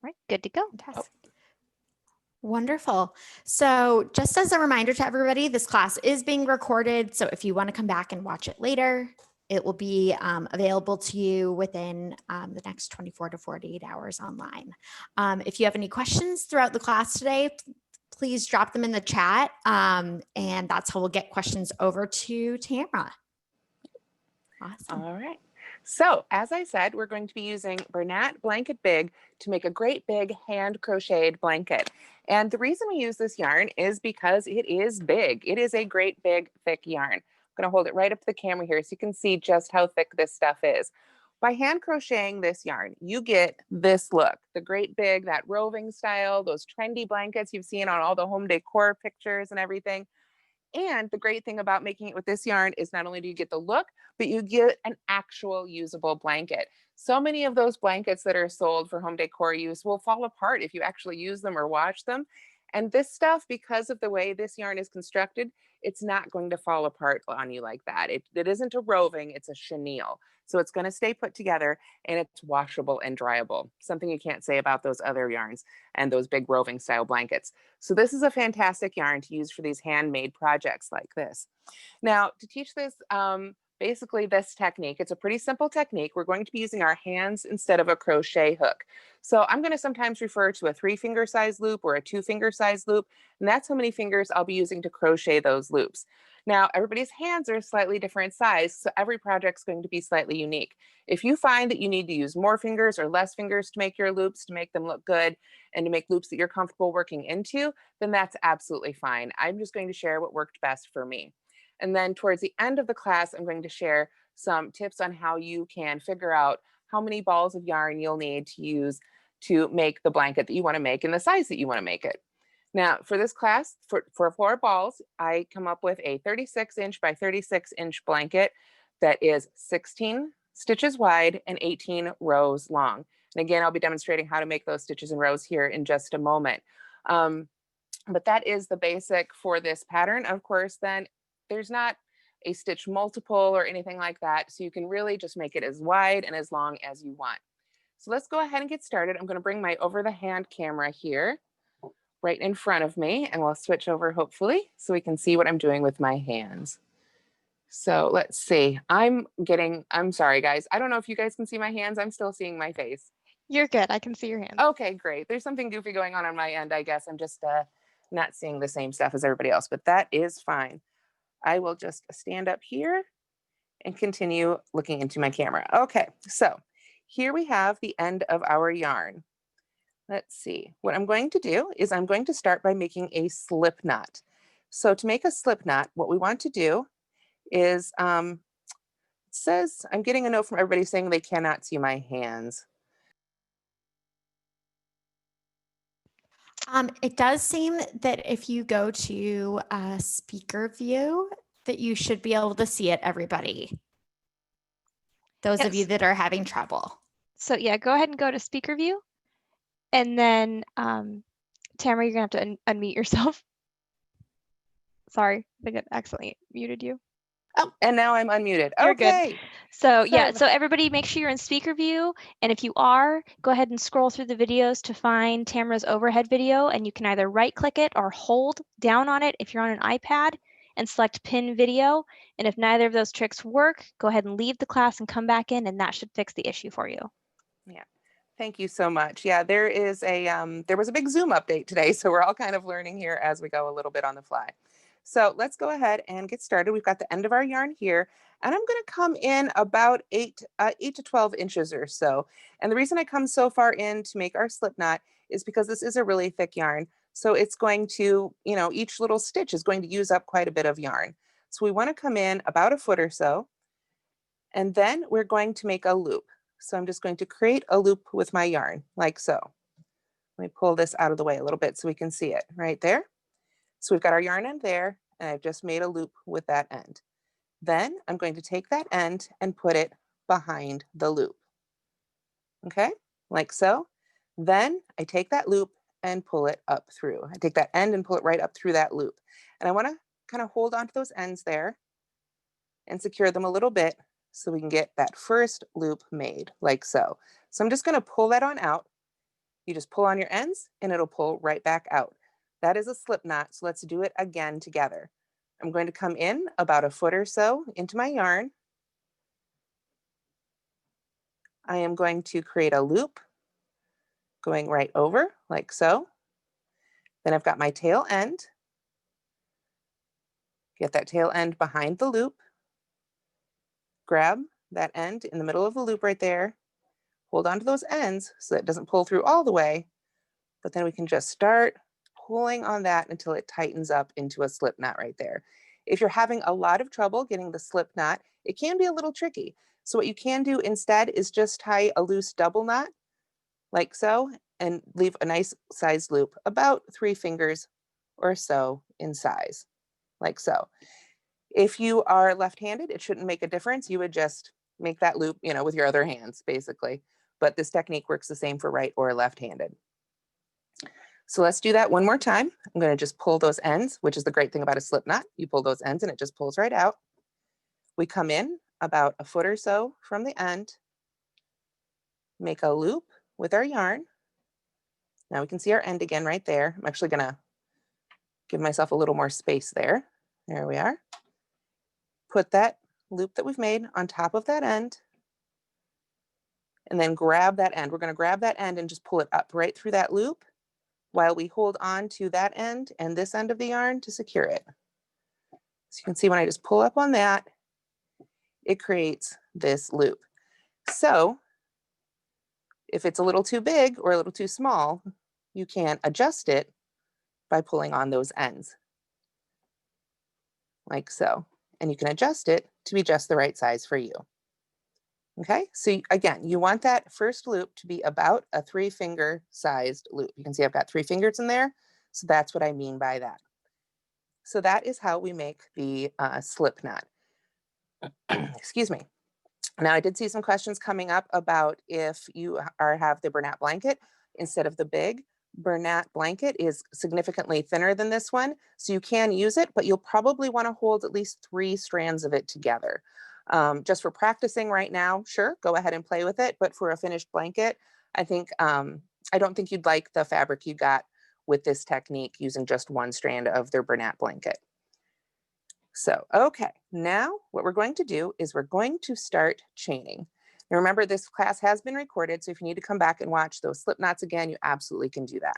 right, good to go. Fantastic. Wonderful. So just as a reminder to everybody, this class is being recorded. So if you want to come back and watch it later, it will be available to you within the next 24 to 48 hours online. If you have any questions throughout the class today, please drop them in the chat. And that's how we'll get questions over to Tamara. Awesome. All right. So as I said, we're going to be using Bernat Blanket Big to make a great big hand crocheted blanket. And the reason we use this yarn is because it is big. It is a great big thick yarn. I'm going to hold it right up to the camera here so you can see just how thick this stuff is. By hand crocheting this yarn, you get this look, the great big, that roving style, those trendy blankets you've seen on all the home decor pictures and everything. And the great thing about making it with this yarn is not only do you get the look, but you get an actual usable blanket. So many of those blankets that are sold for home decor use will fall apart if you actually use them or wash them. And this stuff, because of the way this yarn is constructed, it's not going to fall apart on you like that. It isn't a roving, it's a chenille. So it's going to stay put together and it's washable and dryable. Something you can't say about those other yarns and those big roving style blankets. So this is a fantastic yarn to use for these handmade projects like this. Now, to teach this, basically this technique, it's a pretty simple technique. We're going to be using our hands instead of a crochet hook. So I'm going to sometimes refer to a 3-finger size loop or a 2-finger size loop, and that's how many fingers I'll be using to crochet those loops. Now, everybody's hands are slightly different size, so every project's going to be slightly unique. If you find that you need to use more fingers or less fingers to make your loops, to make them look good, and to make loops that you're comfortable working into, then that's absolutely fine. I'm just going to share what worked best for me. And then towards the end of the class, I'm going to share some tips on how you can figure out how many balls of yarn you'll need to use to make the blanket that you want to make and the size that you want to make it. Now, for this class, for 4 balls, I come up with a 36-inch by 36-inch blanket that is 16 stitches wide and 18 rows long. And again, I'll be demonstrating how to make those stitches and rows here in just a moment. But that is the basic for this pattern. Of course, then there's not a stitch multiple or anything like that. So you can really just make it as wide and as long as you want. So let's go ahead and get started. I'm going to bring my over the hand camera here right in front of me, and we'll switch over hopefully so we can see what I'm doing with my hands. So let's see. I'm sorry guys. I don't know if you guys can see my hands. I'm still seeing my face. You're good. I can see your hands. Okay, great. There's something goofy going on my end, I guess. I'm just not seeing the same stuff as everybody else, but that is fine. I will just stand up here and continue looking into my camera. Okay, so here we have the end of our yarn. Let's see. What I'm going to do is I'm going to start by making a slip knot. So to make a slip knot, what we want to do is, it says, I'm getting a note from everybody saying they cannot see my hands. It does seem that if you go to speaker view, that you should be able to see it, everybody. Those of you that are having trouble. So yeah, go ahead and go to speaker view. And then, Tamara, you're going to have to unmute yourself. Sorry, I think I accidentally muted you. Oh, and now I'm unmuted. You're okay. Good. So yeah, so everybody make sure you're in speaker view. And if you are, go ahead and scroll through the videos to find Tamara's overhead video. And you can either right click it or hold down on it if you're on an iPad and select pin video. And if neither of those tricks work, go ahead and leave the class and come back in, and that should fix the issue for you. Yeah. Thank you so much. Yeah, there is there was a big Zoom update today, so we're all kind of learning here as we go a little bit on the fly. So let's go ahead and get started. We've got the end of our yarn here, and I'm going to come in about 8 to 12 inches or so. And the reason I come so far in to make our slip knot is because this is a really thick yarn. So it's going to, each little stitch is going to use up quite a bit of yarn. So we want to come in about a foot or so, and then we're going to make a loop. So I'm just going to create a loop with my yarn like so. Let me pull this out of the way a little bit so we can see it right there. So we've got our yarn end there, and I've just made a loop with that end. Then I'm going to take that end and put it behind the loop. Okay, like so. Then I take that loop and pull it up through. I take that end and pull it right up through that loop. And I want to kind of hold on to those ends there and secure them a little bit so we can get that first loop made like so. So I'm just going to pull that on out You just pull on your ends and it'll pull right back out. That is a slip knot, so let's do it again together. I'm going to come in about a foot or so into my yarn. I am going to create a loop going right over like so. Then I've got my tail end. Get that tail end behind the loop. Grab that end in the middle of the loop right there. Hold on to those ends so that it doesn't pull through all the way, but then we can just start pulling on that until it tightens up into a slip knot right there. If you're having a lot of trouble getting the slip knot, it can be a little tricky. So what you can do instead is just tie a loose double knot like so and leave a nice sized loop about 3 fingers or so in size, like so. If you are left-handed, it shouldn't make a difference. You would just make that loop, you know, with your other hands basically. But this technique works the same for right or left-handed. So let's do that one more time. I'm going to just pull those ends, which is the great thing about a slip knot. You pull those ends and it just pulls right out. We come in about a foot or so from the end, make a loop with our yarn. Now we can see our end again right there. I'm actually going to give myself a little more space there. There we are. Put that loop that we've made on top of that end and then grab that end. We're going to grab that end and just pull it up right through that loop while we hold on to that end and this end of the yarn to secure it. So you can see when I just pull up on that, it creates this loop. So if it's a little too big or a little too small, you can adjust it by pulling on those ends, like so. And you can adjust it to be just the right size for you. Okay, so again, you want that first loop to be about a 3-finger sized loop. You can see I've got 3 fingers in there, so that's what I mean by that. So that is how we make the slip knot. Excuse me. Now I did see some questions coming up about if you have the Bernat Blanket instead of the big. Bernat Blanket is significantly thinner than this one, so you can use it, but you'll probably want to hold at least 3 strands of it together. Just for practicing right now, sure, go ahead and play with it, but for a finished blanket, I think I don't think you'd like the fabric you got with this technique using just 1 strand of their Bernat Blanket. So, okay, now what we're going to do is we're going to start chaining. Now remember, this class has been recorded, so if you need to come back and watch those slip knots again, you absolutely can do that.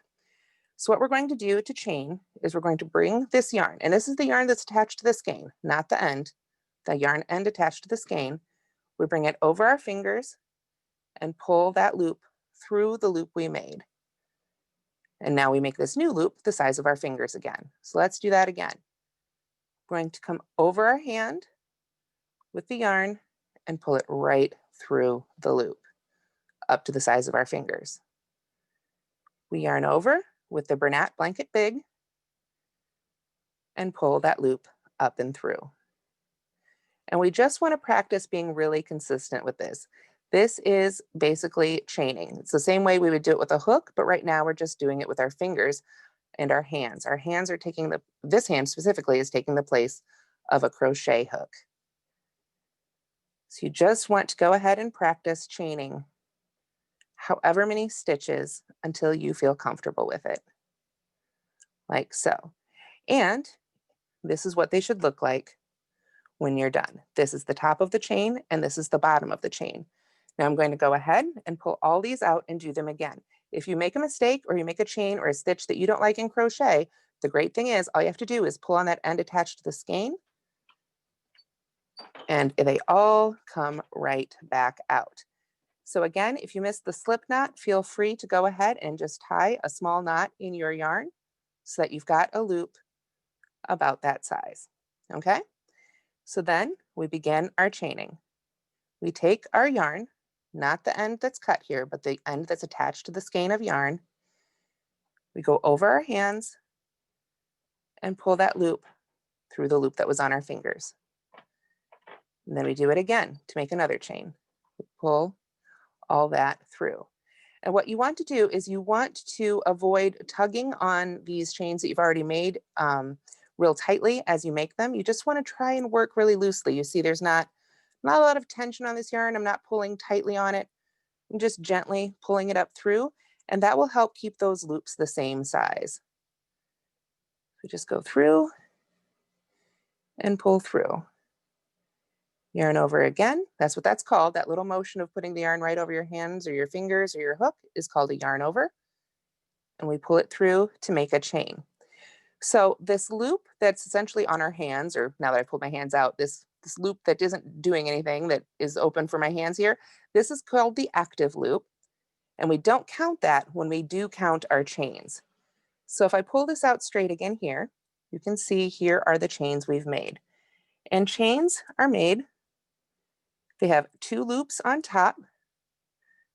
So what we're going to do to chain is we're going to bring this yarn, and this is the yarn that's attached to the skein, not the end, the yarn end attached to the skein. We bring it over our fingers and pull that loop through the loop we made. And now we make this new loop the size of our fingers again. So let's do that again. We're going to come over our hand with the yarn and pull it right through the loop up to the size of our fingers. We yarn over with the Bernat Blanket Big and pull that loop up and through. And we just want to practice being really consistent with this. This is basically chaining. It's the same way we would do it with a hook, but right now we're just doing it with our fingers and our hands. Our hands are taking this hand specifically is taking the place of a crochet hook. So you just want to go ahead and practice chaining however many stitches until you feel comfortable with it, like so. And this is what they should look like when you're done. This is the top of the chain and this is the bottom of the chain. Now I'm going to go ahead and pull all these out and do them again. If you make a mistake or you make a chain or a stitch that you don't like in crochet, the great thing is all you have to do is pull on that end attached to the skein and they all come right back out. So again, if you missed the slip knot, feel free to go ahead and just tie a small knot in your yarn so that you've got a loop about that size, okay? So then we begin our chaining. We take our yarn, not the end that's cut here, but the end that's attached to the skein of yarn. We go over our hands and pull that loop through the loop that was on our fingers. And then we do it again to make another chain. We pull all that through. And what you want to do is you want to avoid tugging on these chains that you've already made real tightly as you make them. You just want to try and work really loosely. You see there's not a lot of tension on this yarn. I'm not pulling tightly on it. I'm just gently pulling it up through. and that will help keep those loops the same size. We just go through and pull through. Yarn over again. That's what that's called. That little motion of putting the yarn right over your hands or your fingers or your hook is called a yarn over. And we pull it through to make a chain. So this loop that's essentially on our hands, or now that I pulled my hands out, this loop that isn't doing anything, that is open for my hands here, this is called the active loop. And we don't count that when we do count our chains. So if I pull this out straight again here, you can see here are the chains we've made. And chains are made, they have 2 loops on top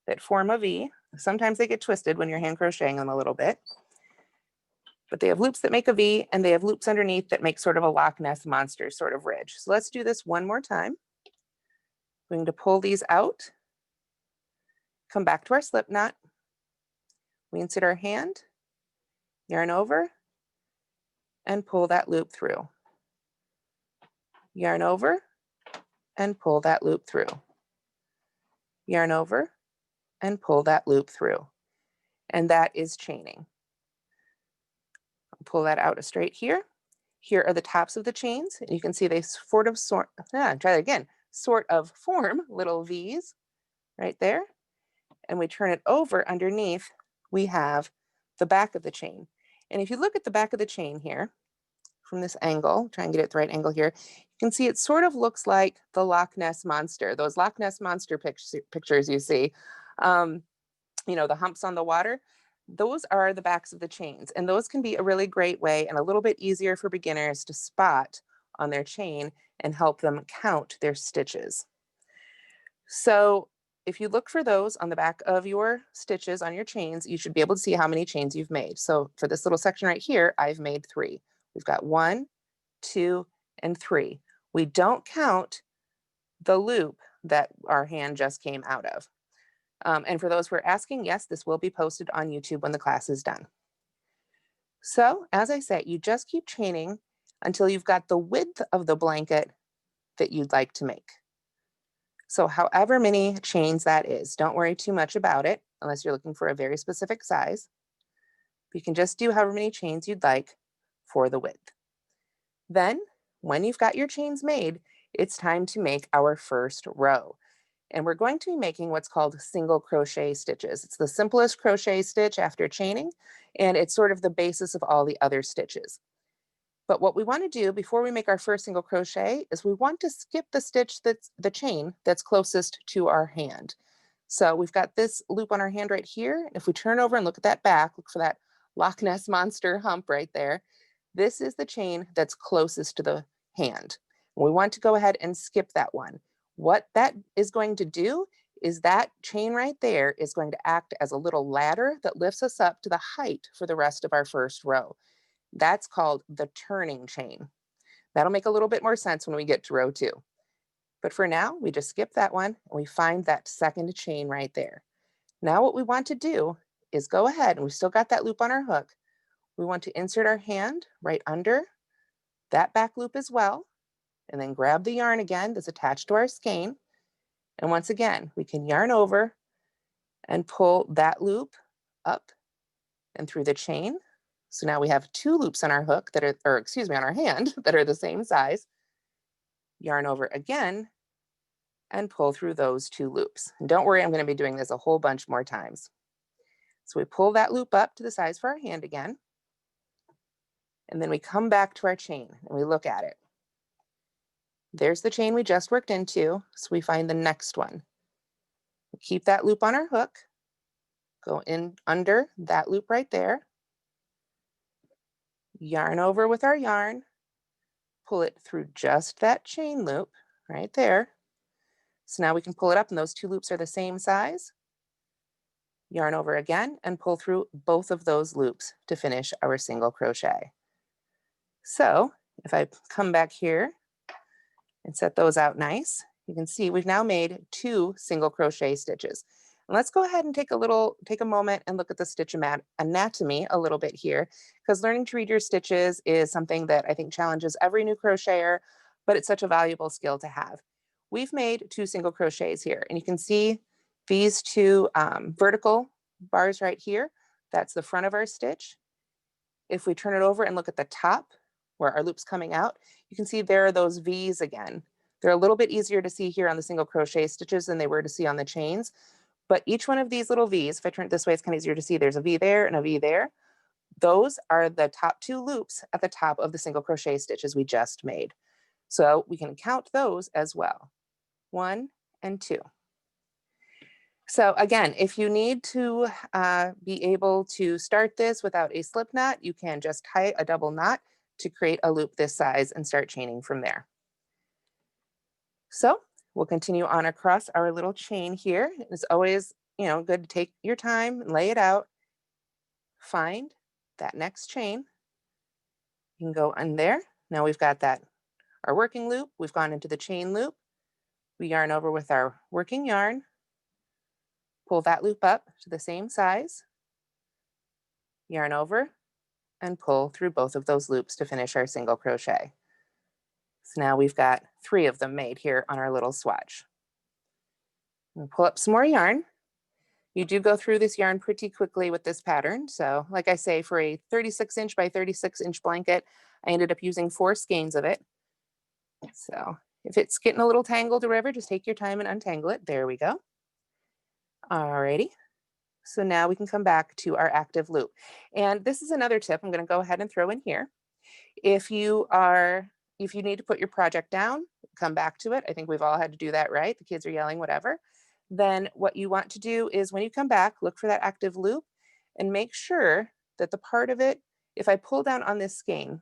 that form a V. Sometimes they get twisted when you're hand crocheting them a little bit. But they have loops that make a V, and they have loops underneath that make sort of a Loch Ness Monster sort of ridge. So let's do this one more time. We're going to pull these out, come back to our slip knot. We insert our hand, yarn over, and pull that loop through. Yarn over, and pull that loop through. Yarn over, and pull that loop through. And that is chaining. Pull that out straight here. Here are the tops of the chains. And you can see they sort of form little V's right there. And we turn it over underneath, we have the back of the chain. And if you look at the back of the chain here, from this angle, try and get it the right angle here, you can see it sort of looks like the Loch Ness Monster, those Loch Ness Monster pictures you see, you know, the humps on the water. Those are the backs of the chains, and those can be a really great way and a little bit easier for beginners to spot on their chain and help them count their stitches. So if you look for those on the back of your stitches on your chains, you should be able to see how many chains you've made. So for this little section right here, I've made 3. We've got 1, 2, and 3. We don't count the loop that our hand just came out of. And for those who are asking, yes, this will be posted on YouTube when the class is done. So as I said, you just keep chaining until you've got the width of the blanket that you'd like to make. So however many chains that is, don't worry too much about it unless you're looking for a very specific size. You can just do however many chains you'd like for the width. Then when you've got your chains made, it's time to make our first row. And we're going to be making what's called single crochet stitches. It's the simplest crochet stitch after chaining, and it's sort of the basis of all the other stitches. But what we want to do before we make our first single crochet is we want to skip the stitch that's the chain that's closest to our hand. So we've got this loop on our hand right here. If we turn over and look at that back, look for that Loch Ness Monster hump right there. This is the chain that's closest to the hand. We want to go ahead and skip that one. What that is going to do is that chain right there is going to act as a little ladder that lifts us up to the height for the rest of our first row. That's called the turning chain. That'll make a little bit more sense when we get to row 2. But for now, we just skip that one and we find that second chain right there. Now what we want to do is go ahead, and we've still got that loop on our hook. We want to insert our hand right under that back loop as well, and then grab the yarn again that's attached to our skein. And once again, we can yarn over and pull that loop up and through the chain. So now we have 2 loops on our hook that are, or excuse me, on our hand that are the same size. Yarn over again and pull through those 2 loops. And don't worry, I'm going to be doing this a whole bunch more times. So we pull that loop up to the size for our hand again. And then we come back to our chain and we look at it. There's the chain we just worked into, so we find the next one. We keep that loop on our hook, go in under that loop right there, yarn over with our yarn, pull it through just that chain loop right there. So now we can pull it up, and those 2 loops are the same size. Yarn over again and pull through both of those loops to finish our single crochet. So if I come back here and set those out nice, you can see we've now made 2 single crochet stitches. And let's go ahead and take a moment and look at the stitch anatomy a little bit here, because learning to read your stitches is something that I think challenges every new crocheter, but it's such a valuable skill to have. We've made 2 single crochets here, and you can see these 2 vertical bars right here, that's the front of our stitch. If we turn it over and look at the top where our loop's coming out, you can see there are those V's again. They're a little bit easier to see here on the single crochet stitches than they were to see on the chains. But each one of these little V's, if I turn it this way, it's kind of easier to see. There's a V there and a V there. Those are the top 2 loops at the top of the single crochet stitches we just made. So we can count those as well. 1 and 2. So again, if you need to be able to start this without a slip knot, you can just tie a double knot to create a loop this size and start chaining from there. So we'll continue on across our little chain here. It's always, good to take your time and lay it out. Find that next chain. You can go in there. Now we've got our working loop. We've gone into the chain loop. We yarn over with our working yarn. Pull that loop up to the same size. Yarn over and pull through both of those loops to finish our single crochet. So now we've got 3 of them made here on our little swatch. We'll pull up some more yarn. You do go through this yarn pretty quickly with this pattern. So like I say, for a 36-inch by 36-inch blanket, I ended up using 4 skeins of it. So if it's getting a little tangled or whatever, just take your time and untangle it. There we go. Alrighty. So now we can come back to our active loop. And this is another tip I'm going to go ahead and throw in here. If you need to put your project down, come back to it. I think we've all had to do that, right? The kids are yelling, whatever. Then what you want to do is when you come back, look for that active loop and make sure that the part of it, if I pull down on this skein,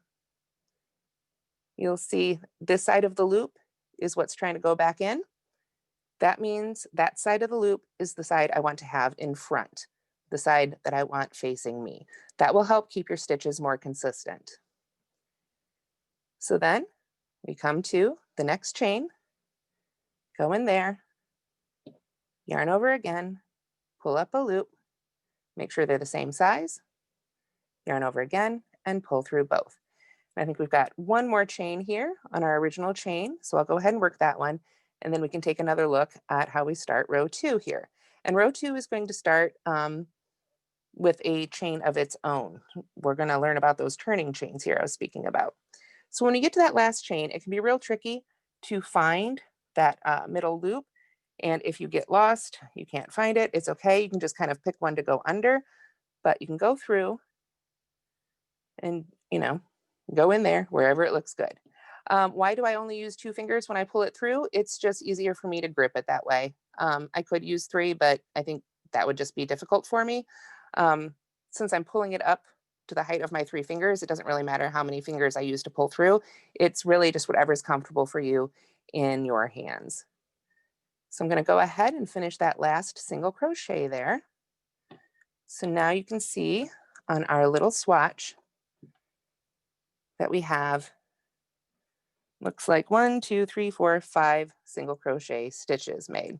you'll see this side of the loop is what's trying to go back in. That means that side of the loop is the side I want to have in front, the side that I want facing me. That will help keep your stitches more consistent. So then we come to the next chain, go in there, yarn over again, pull up a loop, make sure they're the same size, yarn over again, and pull through both. And I think we've got one more chain here on our original chain, so I'll go ahead and work that one, and then we can take another look at how we start row 2 here. And row 2 is going to start with a chain of its own. We're going to learn about those turning chains here I was speaking about. So when you get to that last chain, it can be real tricky to find that middle loop. And if you get lost, you can't find it, it's okay. You can just kind of pick one to go under, but you can go through and, go in there wherever it looks good. Why do I only use 2 fingers when I pull it through? It's just easier for me to grip it that way. I could use 3, but I think that would just be difficult for me. Since I'm pulling it up to the height of my 3 fingers, it doesn't really matter how many fingers I use to pull through. It's really just whatever's comfortable for you in your hands. So I'm going to go ahead and finish that last single crochet there. So now you can see on our little swatch that we have, looks like 1, 2, 3, 4, 5 single crochet stitches made.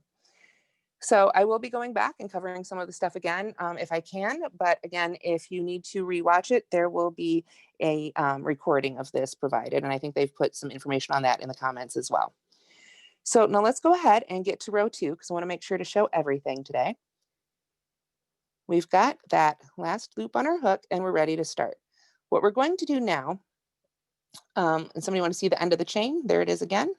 So I will be going back and covering some of the stuff again if I can, but again, if you need to rewatch it, there will be a recording of this provided, and I think they've put some information on that in the comments as well. So now let's go ahead and get to row 2 because I want to make sure to show everything today. We've got that last loop on our hook and we're ready to start. What we're going to do now, and somebody want to see the end of the chain? There it is again.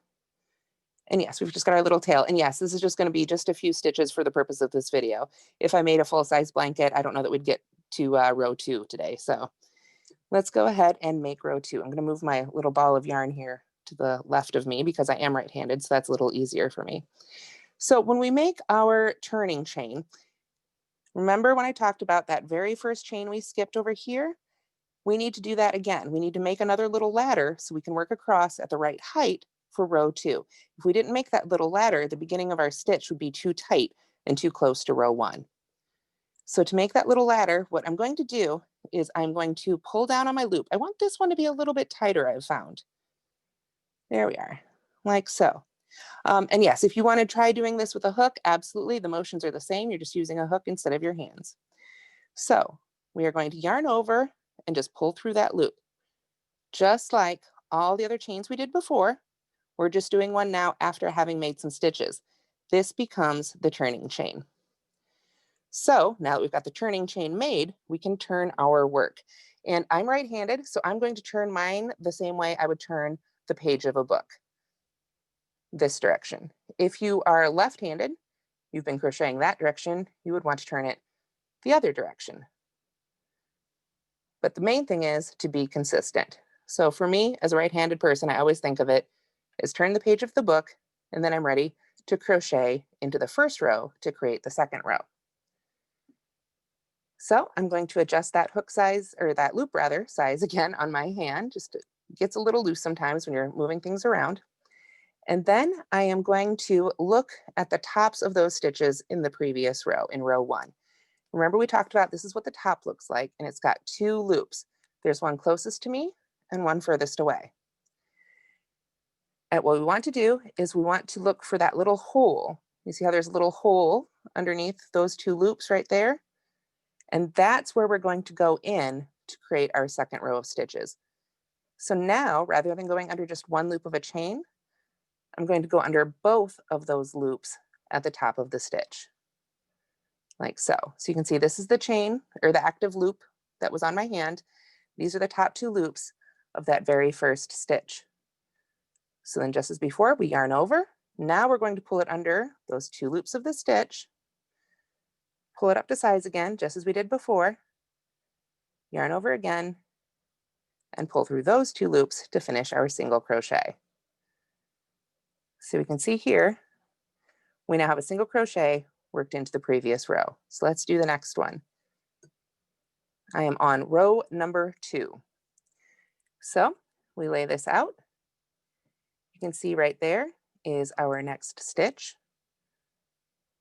And yes, we've just got our little tail. And yes, this is just going to be just a few stitches for the purpose of this video. If I made a full-size blanket, I don't know that we'd get to row 2 today. So let's go ahead and make row 2. I'm going to move my little ball of yarn here to the left of me because I am right-handed, so that's a little easier for me. So when we make our turning chain, remember when I talked about that very first chain we skipped over here? We need to do that again. We need to make another little ladder so we can work across at the right height for row 2. If we didn't make that little ladder, the beginning of our stitch would be too tight and too close to row 1. So to make that little ladder, what I'm going to do is I'm going to pull down on my loop. I want this one to be a little bit tighter, I've found. There we are, like so. And yes, if you want to try doing this with a hook, absolutely, the motions are the same. You're just using a hook instead of your hands. So we are going to yarn over and just pull through that loop. Just like all the other chains we did before, we're just doing one now after having made some stitches. This becomes the turning chain. So now that we've got the turning chain made, we can turn our work. And I'm right-handed, so I'm going to turn mine the same way I would turn the page of a book, this direction. If you are left-handed, you've been crocheting that direction, you would want to turn it the other direction. But the main thing is to be consistent. So for me, as a right-handed person, I always think of it as turn the page of the book, and then I'm ready to crochet into the first row to create the second row. So I'm going to adjust that hook size, or that loop rather, size again on my hand. Just it gets a little loose sometimes when you're moving things around. And then I am going to look at the tops of those stitches in the previous row, in row 1. Remember we talked about this is what the top looks like, and it's got 2 loops. There's one closest to me and one furthest away. And what we want to do is we want to look for that little hole. You see how there's a little hole underneath those 2 loops right there? And that's where we're going to go in to create our second row of stitches. So now, rather than going under just one loop of a chain, I'm going to go under both of those loops at the top of the stitch, like so. So you can see this is the chain, or the active loop that was on my hand. These are the top 2 loops of that very first stitch. So then just as before, we yarn over. Now we're going to pull it under those 2 loops of the stitch, pull it up to size again, just as we did before, yarn over again, and pull through those 2 loops to finish our single crochet. So we can see here, we now have a single crochet worked into the previous row. So let's do the next one. I am on row number 2. So we lay this out. You can see right there is our next stitch.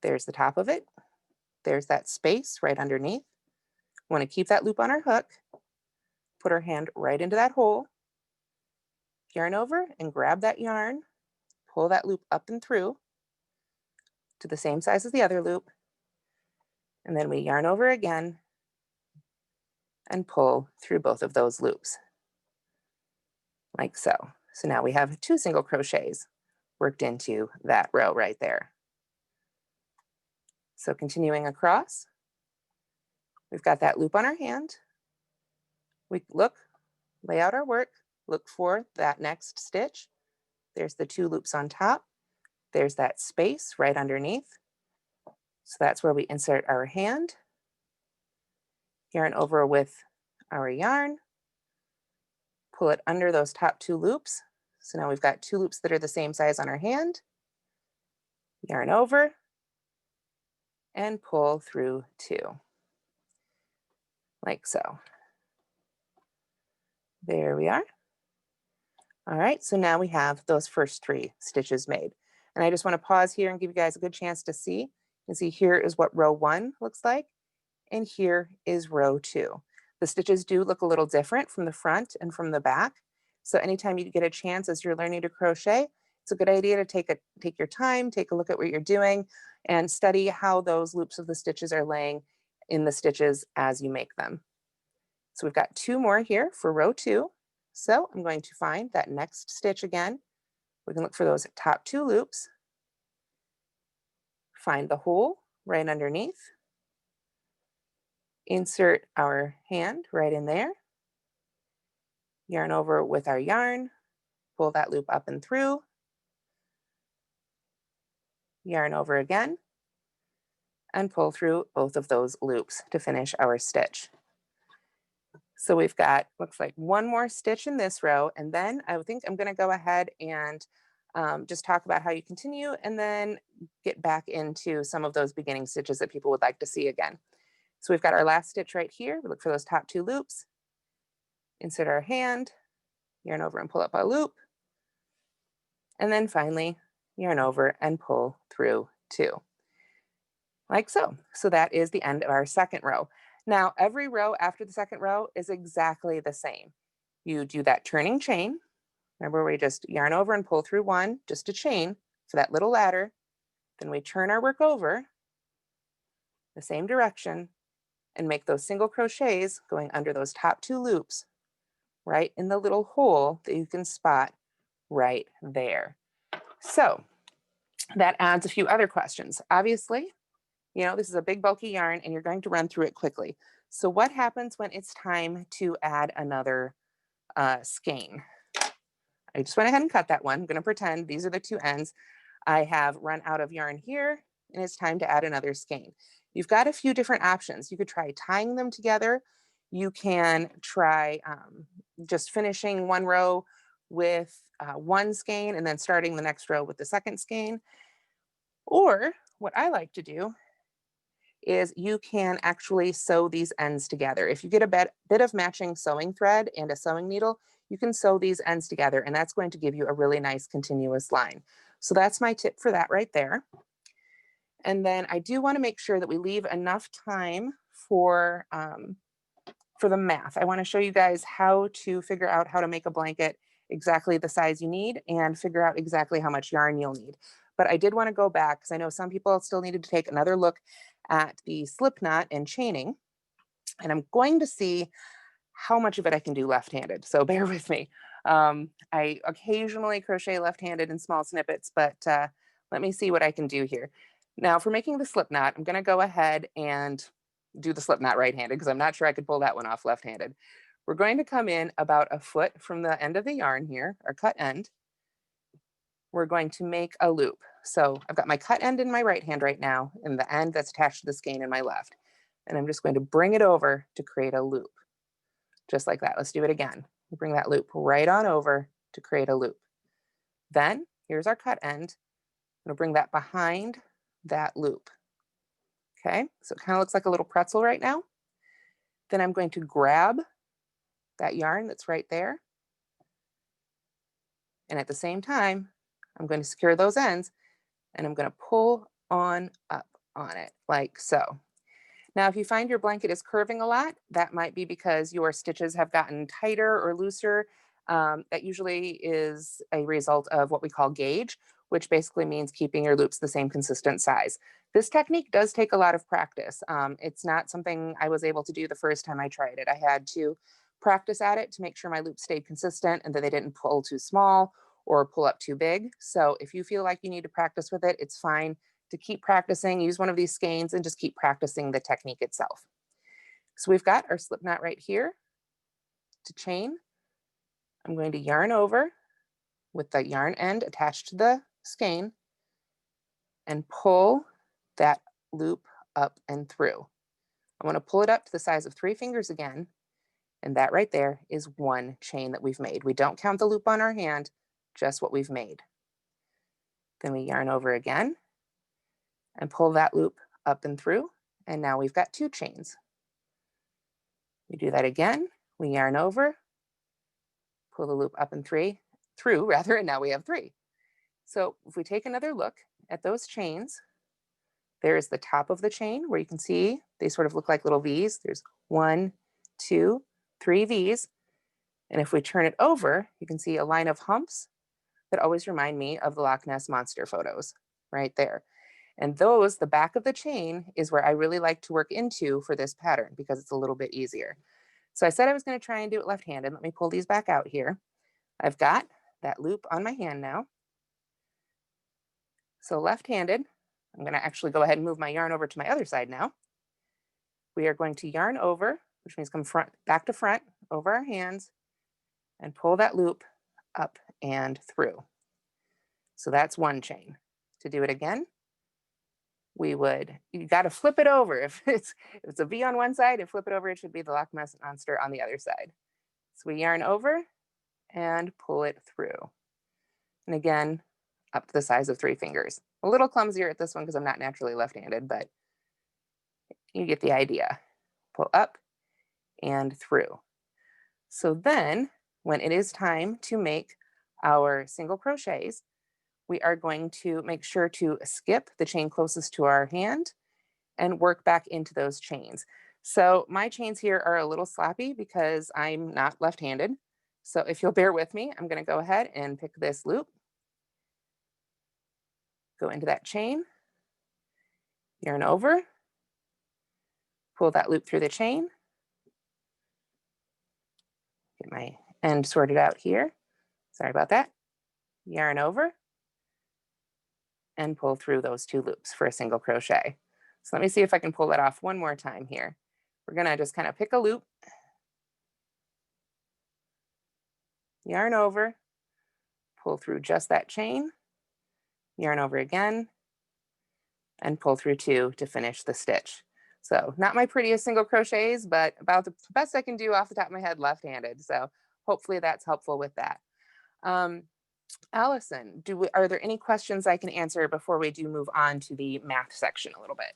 There's the top of it. There's that space right underneath. We want to keep that loop on our hook, put our hand right into that hole, yarn over and grab that yarn, pull that loop up and through to the same size as the other loop, and then we yarn over again and pull through both of those loops, like so. So now we have 2 single crochets worked into that row right there. So continuing across, we've got that loop on our hand. We look, lay out our work, look for that next stitch. There's the 2 loops on top. There's that space right underneath. So that's where we insert our hand, yarn over with our yarn, pull it under those top 2 loops. So now we've got 2 loops that are the same size on our hand, yarn over, and pull through 2, like so. There we are. All right, so now we have those first 3 stitches made. And I just want to pause here and give you guys a good chance to see. You can see here is what row 1 looks like, and here is row 2. The stitches do look a little different from the front and from the back. So anytime you get a chance as you're learning to crochet, it's a good idea to take your time, take a look at what you're doing, and study how those loops of the stitches are laying in the stitches as you make them. So we've got 2 more here for row 2. So I'm going to find that next stitch again. We can look for those top 2 loops, find the hole right underneath, insert our hand right in there, yarn over with our yarn, pull that loop up and through, yarn over again, and pull through both of those loops to finish our stitch. So we've got, looks like 1 more stitch in this row, and then I think I'm going to go ahead and just talk about how you continue and then get back into some of those beginning stitches that people would like to see again. So we've got our last stitch right here. We look for those top 2 loops, insert our hand, yarn over and pull up a loop, and then finally yarn over and pull through 2, like so. So that is the end of our second row. Now, every row after the second row is exactly the same. You do that turning chain. Remember, we just yarn over and pull through 1, just a chain for that little ladder. Then we turn our work over the same direction and make those single crochets going under those top 2 loops right in the little hole that you can spot right there. So that adds a few other questions. Obviously, You know, this is a big bulky yarn and you're going to run through it quickly. So what happens when it's time to add another skein? I just went ahead and cut that one. I'm going to pretend these are the two ends. I have run out of yarn here and it's time to add another skein. You've got a few different options. You could try tying them together. You can try just finishing one row with one skein and then starting the next row with the second skein. Or what I like to do is you can actually sew these ends together. If you get a bit of matching sewing thread and a sewing needle, you can sew these ends together and that's going to give you a really nice continuous line. So that's my tip for that right there. And then I do want to make sure that we leave enough time for the math. I want to show you guys how to figure out how to make a blanket exactly the size you need and figure out exactly how much yarn you'll need. But I did want to go back because I know some people still needed to take another look at the Slipknot and chaining. And I'm going to see how much of it I can do left-handed. So bear with me. I occasionally crochet left-handed in small snippets, but let me see what I can do here. Now for making the Slipknot, I'm going to go ahead and do the Slipknot right-handed because I'm not sure I could pull that one off left-handed. We're going to come in about a foot from the end of the yarn here, our cut end. We're going to make a loop. So I've got my cut end in my right hand right now and the end that's attached to the skein in my left. And I'm just going to bring it over to create a loop. Just like that. Let's do it again. Bring that loop right on over to create a loop. Then here's our cut end. I'm going to bring that behind that loop. Okay, so it kind of looks like a little pretzel right now. Then I'm going to grab that yarn that's right there. And at the same time, I'm going to secure those ends and I'm going to pull on up on it like so. Now, if you find your blanket is curving a lot, that might be because your stitches have gotten tighter or looser. That usually is a result of what we call gauge, which basically means keeping your loops the same consistent size. This technique does take a lot of practice. It's not something I was able to do the first time I tried it. I had to practice at it to make sure my loops stayed consistent and that they didn't pull too small or pull up too big. So if you feel like you need to practice with it, it's fine to keep practicing. Use one of these skeins and just keep practicing the technique itself. So we've got our slip knot right here to chain. I'm going to yarn over with the yarn end attached to the skein and pull that loop up and through. I want to pull it up to the size of 3 fingers again. And that right there is one chain that we've made. We don't count the loop on our hand, just what we've made. Then we yarn over again and pull that loop up and through. And now we've got 2 chains. We do that again. We yarn over, pull the loop up and through, and now we have 3. So if we take another look at those chains, there's the top of the chain where you can see they sort of look like little V's. There's 1, 2, 3 V's. And if we turn it over, you can see a line of humps that always remind me of the Loch Ness Monster photos right there. And those, the back of the chain, is where I really like to work into for this pattern because it's a little bit easier. So I said I was going to try and do it left-handed. Let me pull these back out here. I've got that loop on my hand now. So left-handed, I'm going to actually go ahead and move my yarn over to my other side now. We are going to yarn over, which means come back to front over our hands and pull that loop up and through. So that's one chain. To do it again, you got to flip it over. If it's a V on one side and flip it over, it should be the Loch Ness Monster on the other side. So we yarn over and pull it through. And again, up to the size of 3 fingers. A little clumsier at this one because I'm not naturally left-handed, but you get the idea. Pull up and through. So then when it is time to make our single crochets, we are going to make sure to skip the chain closest to our hand and work back into those chains. So my chains here are a little sloppy because I'm not left-handed. So if you'll bear with me, I'm going to go ahead and pick this loop, go into that chain, yarn over, pull that loop through the chain, get my end sorted out here. Sorry about that. Yarn over and pull through those 2 loops for a single crochet. So let me see if I can pull that off one more time here. We're gonna just kind of pick a loop, yarn over, pull through just that chain, yarn over again, and pull through 2 to finish the stitch. So not my prettiest single crochets, but about the best I can do off the top of my head left-handed. So hopefully that's helpful with that. Allison, are there any questions I can answer before we do move on to the math section a little bit?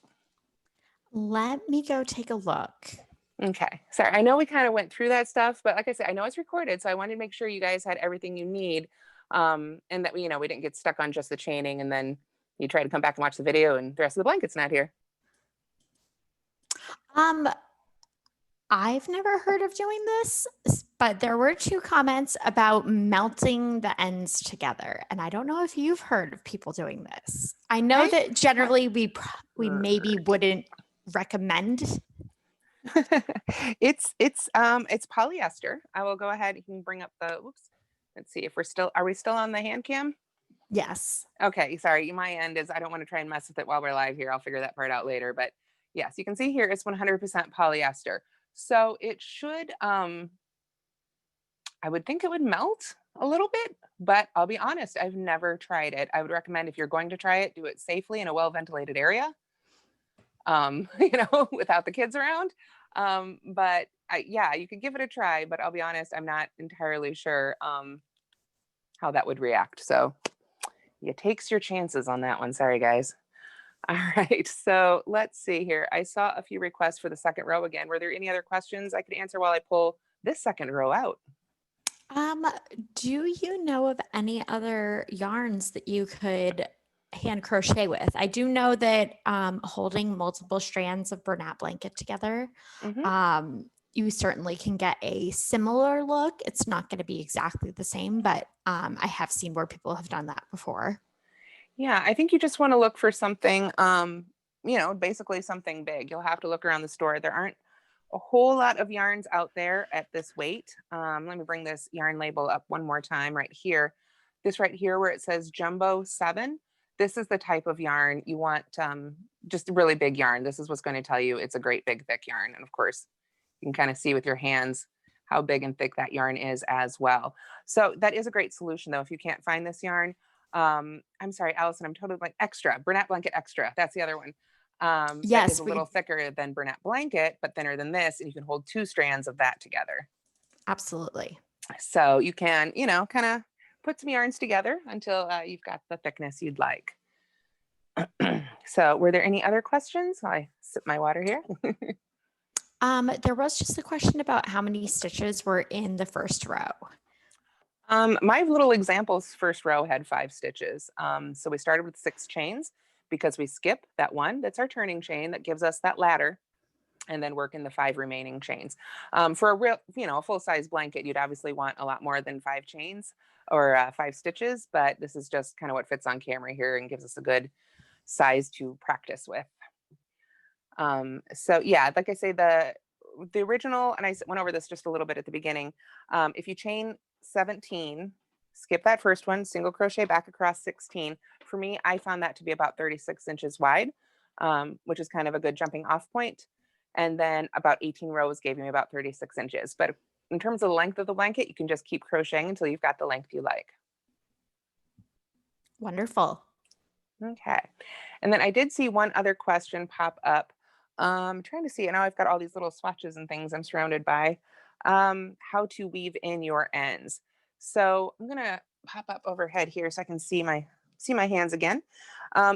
Let me go take a look. Okay, sorry, I know we kind of went through that stuff, but like I said, I know it's recorded, so I wanted to make sure you guys had everything you need, and that we didn't get stuck on just the chaining, and then you try to come back and watch the video, and the rest of the blanket's not here. I've never heard of doing this, but there were 2 comments about melting the ends together. And I don't know if you've heard of people doing this. I know that generally we maybe wouldn't recommend. It's polyester. I will go ahead. You can bring up the, whoops. Let's see if are we still on the hand cam? Yes. Okay, sorry. My end is, I don't want to try and mess with it while we're live here. I'll figure that part out later. But yes, you can see here it's 100% polyester. So it should, I would think it would melt a little bit, but I'll be honest, I've never tried it. I would recommend if you're going to try it, do it safely in a well-ventilated area, without the kids around. But yeah, you could give it a try, but I'll be honest, I'm not entirely sure how that would react. So you takes your chances on that one. Sorry, guys. All right, so let's see here. I saw a few requests for the second row again. Were there any other questions I could answer while I pull this second row out? Do you know of any other yarns that you could hand crochet with? I do know that holding multiple strands of Bernat Blanket together, you certainly can get a similar look. It's not going to be exactly the same, but I have seen where people have done that before. Yeah, I think you just want to look for something, basically something big. You'll have to look around the store. There aren't a whole lot of yarns out there at this weight. Let me bring this yarn label up one more time right here. This right here where it says Jumbo 7. This is the type of yarn you want, just a really big yarn. This is what's going to tell you it's a great big thick yarn. And of course, you can kind of see with your hands how big and thick that yarn is as well. So that is a great solution though if you can't find this yarn. I'm sorry, Allison, I'm totally like Extra, Bernat Blanket Extra. That's the other one. Yes, that is a little thicker than Bernat Blanket, but thinner than this, and you can hold 2 strands of that together. Absolutely. So you can, kind of put some yarns together until you've got the thickness you'd like. So were there any other questions? I sip my water here. There was just a question about how many stitches were in the first row. My little examples first row had 5 stitches. So we started with 6 chains because we skip that one. That's our turning chain that gives us that ladder, and then work in the 5 remaining chains. For a real, a full-size blanket, you'd obviously want a lot more than 5 chains or 5 stitches, but this is just kind of what fits on camera here and gives us a good size to practice with. So yeah, like I say, the original, and I went over this just a little bit at the beginning. If you chain 17, skip that first one, single crochet back across 16. For me, I found that to be about 36 inches wide, which is kind of a good jumping off point. And then about 18 rows gave me about 36 inches. But in terms of the length of the blanket, you can just keep crocheting until you've got the length you like. Wonderful. Okay. And then I did see one other question pop up. I'm trying to see, and now I've got all these little swatches and things I'm surrounded by. How to weave in your ends. So I'm gonna pop up overhead here so I can see my hands again.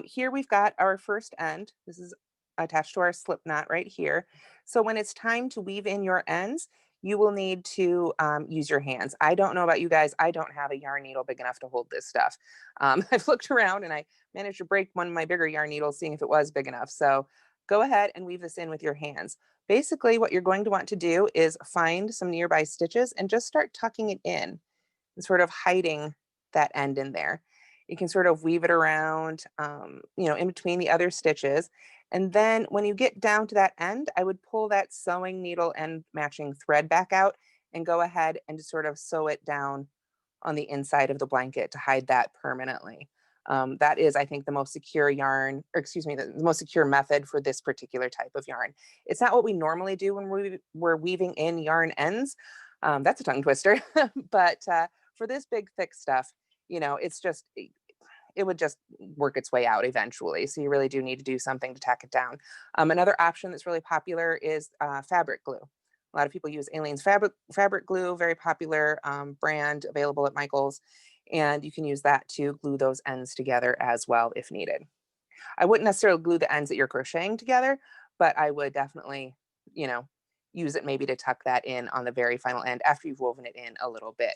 Here we've got our first end. This is attached to our slip knot right here. So when it's time to weave in your ends, you will need to use your hands. I don't know about you guys. I don't have a yarn needle big enough to hold this stuff. I've looked around and I managed to break one of my bigger yarn needles, seeing if it was big enough. So go ahead and weave this in with your hands. Basically, what you're going to want to do is find some nearby stitches and just start tucking it in and sort of hiding that end in there. You can sort of weave it around, in between the other stitches. And then when you get down to that end, I would pull that sewing needle and matching thread back out and go ahead and just sort of sew it down on the inside of the blanket to hide that permanently. That is, I think, the most secure yarn, or excuse me, the most secure method for this particular type of yarn. It's not what we normally do when we're weaving in yarn ends. That's a tongue twister, but for this big thick stuff, you know, it's just, it would just work its way out eventually. So you really do need to do something to tack it down. Another option that's really popular is fabric glue. A lot of people use Aleene's fabric glue, very popular brand available at Michael's. And you can use that to glue those ends together as well if needed. I wouldn't necessarily glue the ends that you're crocheting together, but I would definitely, you know, use it maybe to tuck that in on the very final end after you've woven it in a little bit.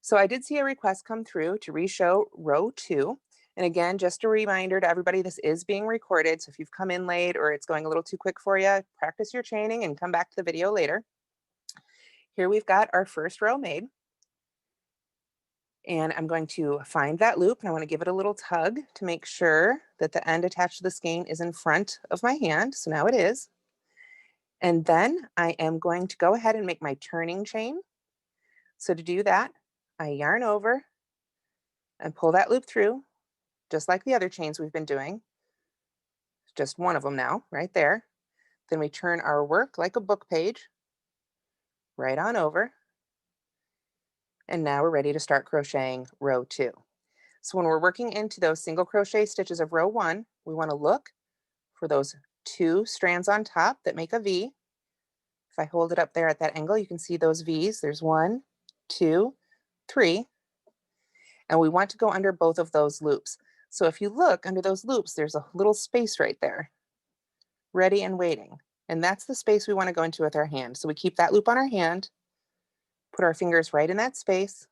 So I did see a request come through to reshow row 2. And again, just a reminder to everybody, this is being recorded. So if you've come in late or it's going a little too quick for you, practice your chaining and come back to the video later. Here we've got our first row made. And I'm going to find that loop and I want to give it a little tug to make sure that the end attached to the skein is in front of my hand. So now it is. And then I am going to go ahead and make my turning chain. So to do that, I yarn over and pull that loop through, just like the other chains we've been doing. Just one of them now, right there. Then we turn our work like a book page right on over. And now we're ready to start crocheting row 2. So when we're working into those single crochet stitches of row 1, we want to look for those 2 strands on top that make a V. If I hold it up there at that angle, you can see those V's. There's 1, 2, 3. And we want to go under both of those loops. So if you look under those loops, there's a little space right there, ready and waiting. And that's the space we want to go into with our hand. So we keep that loop on our hand, put our fingers right in that space,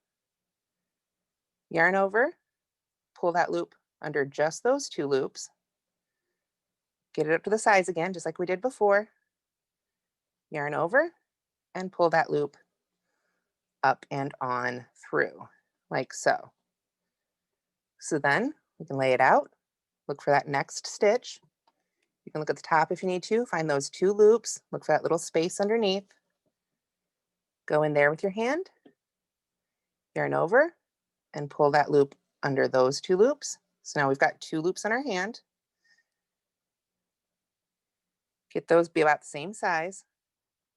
yarn over, pull that loop under just those 2 loops, get it up to the sides again, just like we did before, yarn over, and pull that loop up and on through, like so. So then we can lay it out, look for that next stitch. You can look at the top if you need to, find those 2 loops, look for that little space underneath, go in there with your hand, yarn over, and pull that loop under those 2 loops. So now we've got 2 loops on our hand. Get those be about the same size,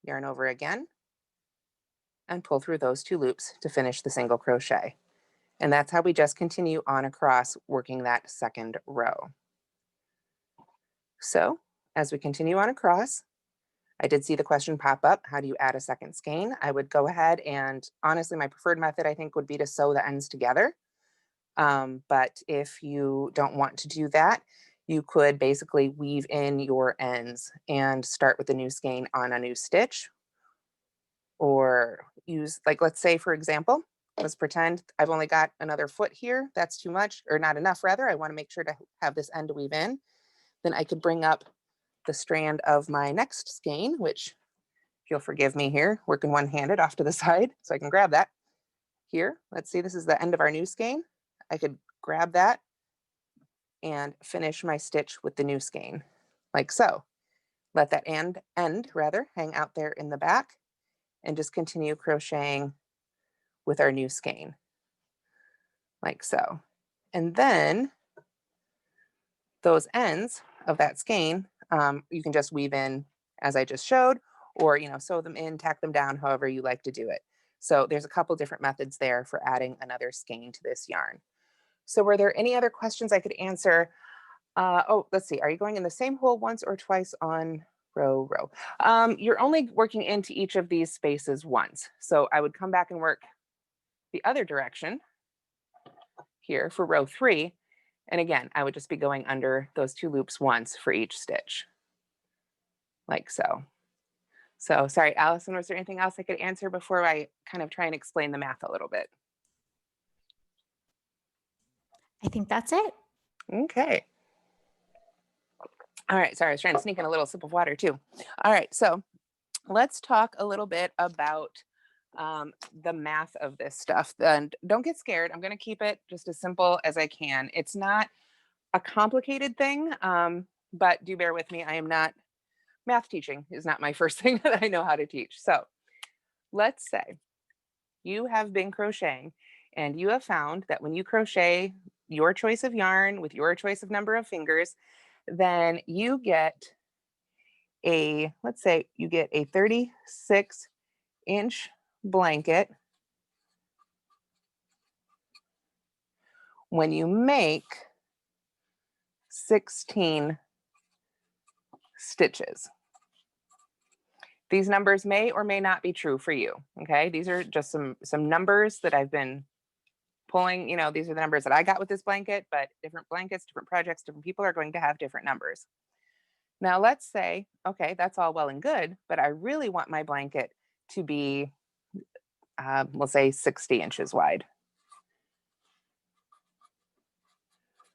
yarn over again, and pull through those 2 loops to finish the single crochet. And that's how we just continue on across working that second row. So as we continue on across, I did see the question pop up, how do you add a second skein? I would go ahead and honestly, my preferred method I think would be to sew the ends together. But if you don't want to do that, you could basically weave in your ends and start with a new skein on a new stitch. Or use, like, let's say, for example, let's pretend I've only got another foot here. That's too much, or not enough rather. I want to make sure to have this end to weave in. Then I could bring up the strand of my next skein, which, if you'll forgive me here, working one-handed off to the side, so I can grab that. Here, let's see, this is the end of our new skein. I could grab that and finish my stitch with the new skein, like so. Let that end hang out there in the back and just continue crocheting with our new skein, like so. And then those ends of that skein, you can just weave in as I just showed, or sew them in, tack them down, however you like to do it. So there's a couple different methods there for adding another skein to this yarn. So were there any other questions I could answer? Oh, let's see. Are you going in the same hole once or twice on row? You're only working into each of these spaces once. So I would come back and work the other direction here for row 3. And again, I would just be going under those 2 loops once for each stitch, like so. So sorry, Allison, was there anything else I could answer before I kind of try and explain the math a little bit? I think that's it. Okay. All right, sorry, I was trying to sneak in a little sip of water too. All right, so let's talk a little bit about the math of this stuff. And don't get scared. I'm going to keep it just as simple as I can. It's not a complicated thing, but do bear with me. I am not, math teaching is not my first thing that I know how to teach. So let's say you have been crocheting and you have found that when you crochet your choice of yarn with your choice of number of fingers, then you get let's say you get a 36-inch blanket when you make 16 stitches. These numbers may or may not be true for you, okay? These are just some numbers that I've been pulling, these are the numbers that I got with this blanket, but different blankets, different projects, different people are going to have different numbers. Now let's say, okay, that's all well and good, but I really want my blanket to be, we'll say 60 inches wide.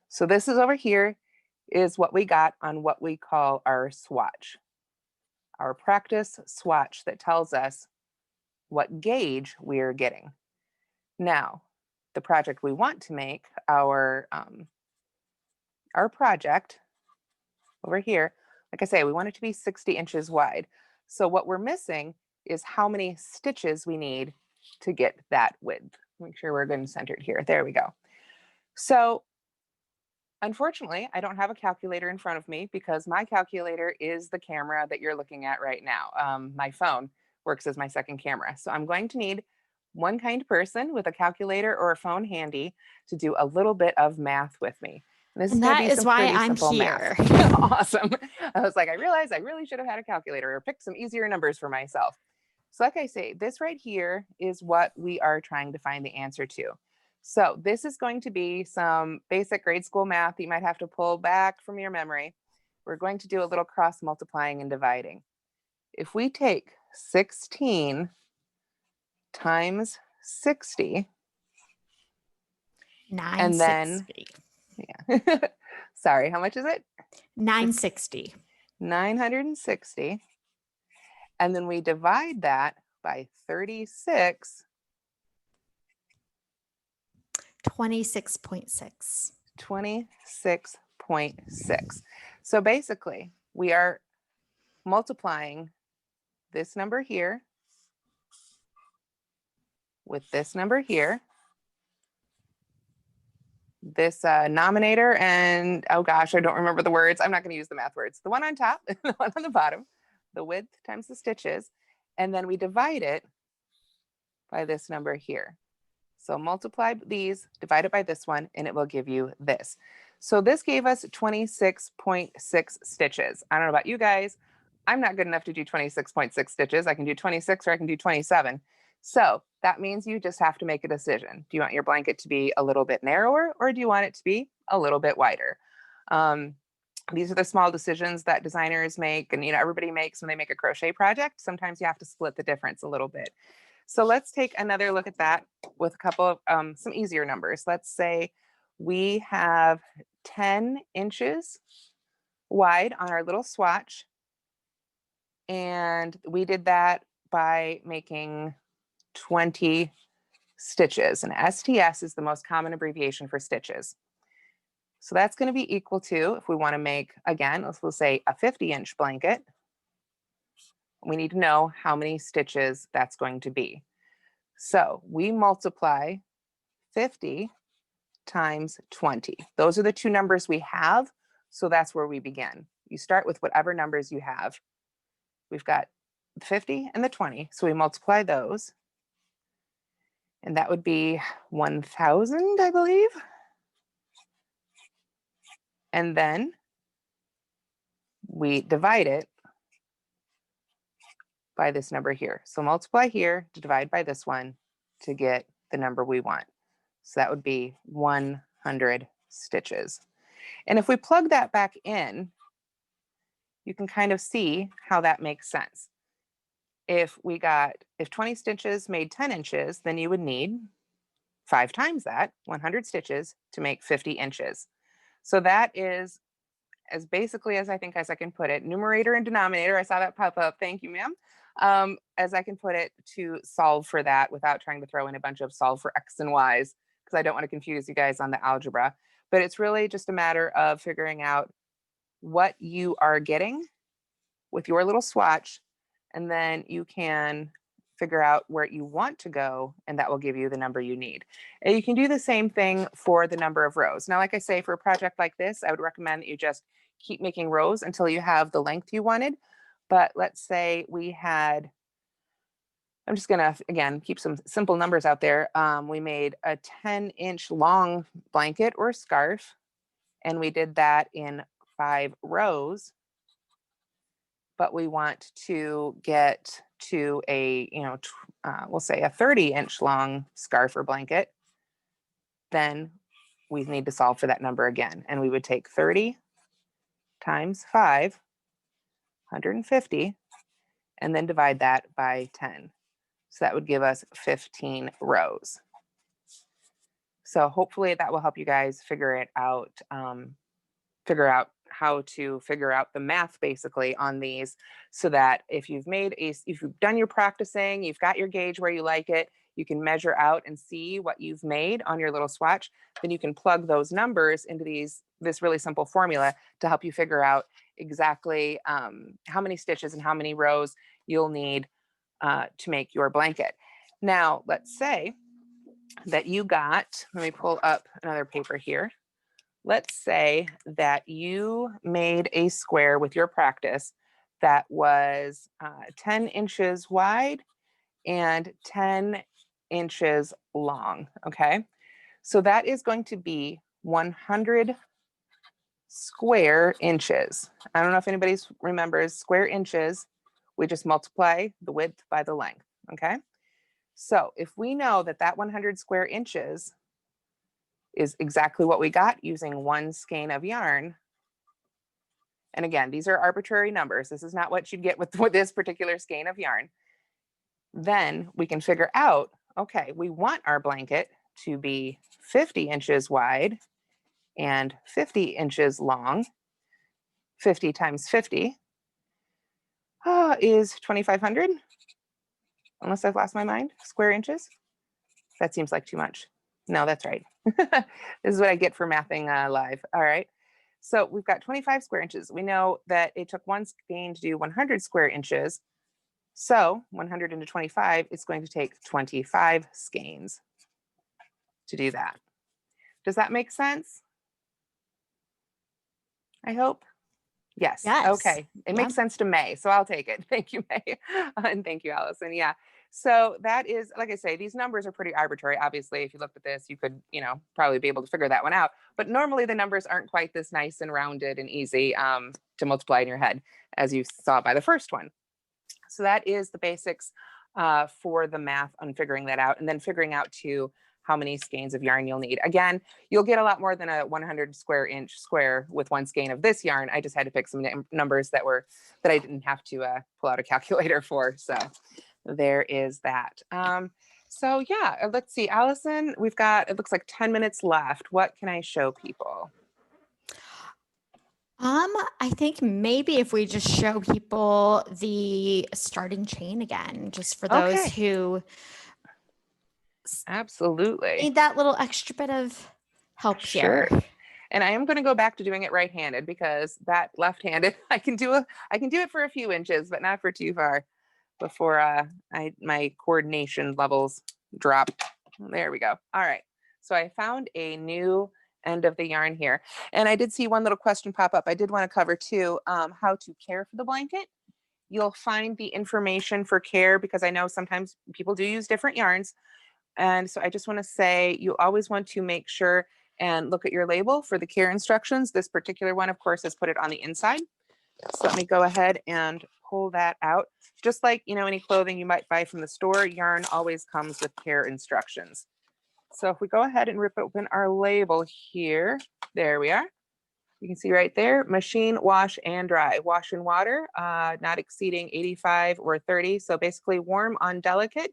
So this is over here is what we got on what we call our swatch, our practice swatch that tells us what gauge we're getting. Now, the project we want to make, our project over here, like I say, we want it to be 60 inches wide. So what we're missing is how many stitches we need to get that width. Make sure we're good and centered here. There we go. So unfortunately, I don't have a calculator in front of me because my calculator is the camera that you're looking at right now. My phone works as my second camera. So I'm going to need one kind person with a calculator or a phone handy to do a little bit of math with me. And that is why I'm here. Awesome. I was like, I realized I really should have had a calculator or picked some easier numbers for myself. So like I say, this right here is what we are trying to find the answer to. So this is going to be some basic grade school math you might have to pull back from your memory. We're going to do a little cross multiplying and dividing. If we take 16 times 60, 960. and then, yeah, sorry, how much is it? 960. 960. And then we divide that by 36. 26.6. 26.6. So basically, we are multiplying this number here with this number here, this denominator, and oh gosh, I don't remember the words. I'm not going to use the math words. The one on top and the one on the bottom, the width times the stitches, and then we divide it by this number here. So multiply these, divide it by this one, and it will give you this. So this gave us 26.6 stitches. I don't know about you guys. I'm not good enough to do 26.6 stitches. I can do 26 or I can do 27. So that means you just have to make a decision. Do you want your blanket to be a little bit narrower or do you want it to be a little bit wider? These are the small decisions that designers make and everybody makes when they make a crochet project. Sometimes you have to split the difference a little bit. So let's take another look at that with a couple of some easier numbers. Let's say we have 10 inches wide on our little swatch. And we did that by making 20 stitches. And STS is the most common abbreviation for stitches. So that's going to be equal to, if we want to make, again, we'll say a 50-inch blanket, we need to know how many stitches that's going to be. So we multiply 50 times 20. Those are the two numbers we have. So that's where we begin. You start with whatever numbers you have. We've got the 50 and the 20. So we multiply those. And that would be 1,000, I believe. And then we divide it by this number here. So multiply here to divide by this one to get the number we want. So that would be 100 stitches. And if we plug that back in, you can kind of see how that makes sense. If 20 stitches made 10 inches, then you would need 5 times that, 100 stitches, to make 50 inches. So that is as basically as I can put it, numerator and denominator. I saw that pop up. Thank you, ma'am. As I can put it to solve for that without trying to throw in a bunch of solve for X and Y's, because I don't want to confuse you guys on the algebra. But it's really just a matter of figuring out what you are getting with your little swatch, and then you can figure out where you want to go, and that will give you the number you need. And you can do the same thing for the number of rows. Now, like I say, for a project like this, I would recommend that you just keep making rows until you have the length you wanted. But let's say we had, I'm just gonna, again, keep some simple numbers out there. We made a 10-inch long blanket or scarf, and we did that in 5 rows. But we want to get to a, we'll say a 30-inch long scarf or blanket, then we need to solve for that number again. And we would take 30 times 5, 150, and then divide that by 10. So that would give us 15 rows. So hopefully that will help you guys figure it out, figure out how to figure out the math basically on these, so that if you've done your practicing, you've got your gauge where you like it, you can measure out and see what you've made on your little swatch, then you can plug those numbers into this really simple formula to help you figure out exactly how many stitches and how many rows you'll need to make your blanket. Now, let's say that you got, let me pull up another paper here. Let's say that you made a square with your practice that was 10 inches wide and 10 inches long, okay? So that is going to be 100 square inches. I don't know if anybody remembers square inches. We just multiply the width by the length, okay? So if we know that that 100 square inches is exactly what we got using 1 skein of yarn. And again, these are arbitrary numbers. This is not what you'd get with this particular skein of yarn. Then we can figure out, okay, we want our blanket to be 50 inches wide and 50 inches long. 50 times 50 is 2,500, unless I've lost my mind, square inches. That seems like too much. No, that's right. This is what I get for mathing live. All right. So we've got 25 square inches. We know that it took 1 skein to do 100 square inches. So 100 into 25, it's going to take 25 skeins to do that. Does that make sense? I hope. Yes. Yes. Okay. It makes sense to May, so I'll take it. Thank you, May. And thank you, Allison. Yeah. So that is, like I say, these numbers are pretty arbitrary. Obviously, if you looked at this, you could, probably be able to figure that one out. But normally the numbers aren't quite this nice and rounded and easy to multiply in your head, as you saw by the first one. So that is the basics for the math on figuring that out, and then figuring out too how many skeins of yarn you'll need. Again, you'll get a lot more than a 100 square inch square with 1 skein of this yarn. I just had to pick some numbers that I didn't have to pull out a calculator for. So there is that. So yeah, let's see, Allison, we've got, it looks like 10 minutes left. What can I show people? I think maybe if we just show people the starting chain again, just for those who absolutely need that little extra bit of help here. And I am going to go back to doing it right-handed, because that left-handed, I can do it for a few inches, but not for too far before my coordination levels drop. There we go. All right. So I found a new end of the yarn here, and I did see one little question pop up. I did want to cover too, how to care for the blanket. You'll find the information for care, because I know sometimes people do use different yarns. And so I just want to say, you always want to make sure and look at your label for the care instructions. This particular one, of course, has put it on the inside. So let me go ahead and pull that out. Just like, any clothing you might buy from the store, yarn always comes with care instructions. So if we go ahead and rip open our label here, there we are. You can see right there, machine, wash, and dry. Wash in water, not exceeding 85 or 30. So basically warm on delicate,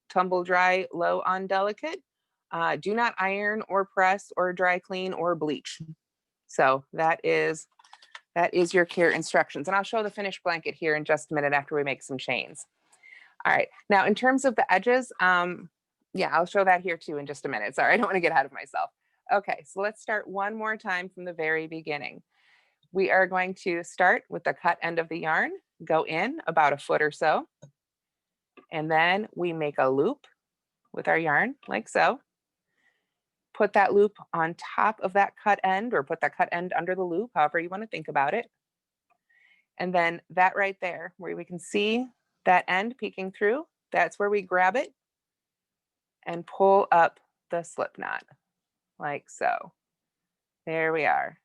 tumble dry, low on delicate. Do not iron or press or dry clean or bleach. So that is your care instructions. And I'll show the finished blanket here in just a minute after we make some chains. All right. Now, in terms of the edges, yeah, I'll show that here too in just a minute. Sorry, I don't want to get ahead of myself. Okay, so let's start one more time from the very beginning. We are going to start with the cut end of the yarn, go in about 1 foot or so, And then we make a loop with our yarn like so. Put that loop on top of that cut end, or put that cut end under the loop, however you want to think about it. And then that right there, where we can see that end peeking through, that's where we grab it and pull up the slip knot like so. There we are.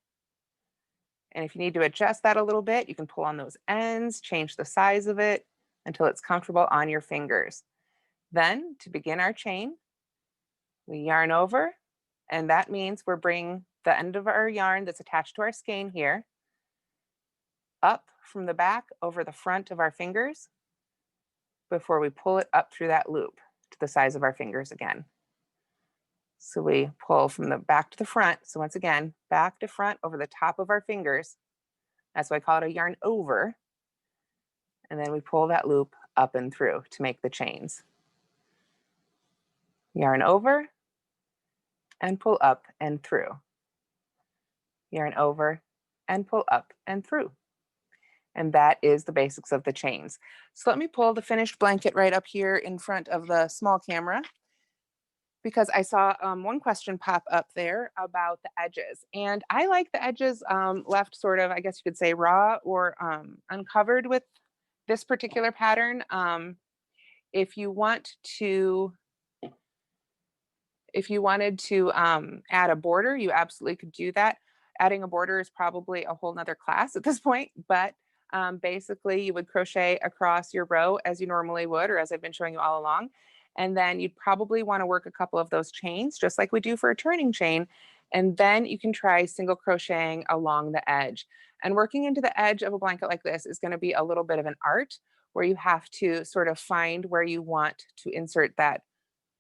And if you need to adjust that a little bit, you can pull on those ends, change the size of it until it's comfortable on your fingers. Then to begin our chain, we yarn over, and that means we're bringing the end of our yarn that's attached to our skein here up from the back over the front of our fingers before we pull it up through that loop to the size of our fingers again. So we pull from the back to the front. So once again, back to front over the top of our fingers. That's why I call it a yarn over. And then we pull that loop up and through to make the chains. Yarn over and pull up and through. Yarn over and pull up and through. And that is the basics of the chains. So let me pull the finished blanket right up here in front of the small camera, because I saw one question pop up there about the edges. And I like the edges left sort of, I guess you could say, raw or uncovered with this particular pattern. If you wanted to add a border, you absolutely could do that. Adding a border is probably a whole nother class at this point, but basically you would crochet across your row as you normally would, or as I've been showing you all along. And then you'd probably want to work a couple of those chains, just like we do for a turning chain. And then you can try single crocheting along the edge. And working into the edge of a blanket like this is going to be a little bit of an art, where you have to sort of find where you want to insert that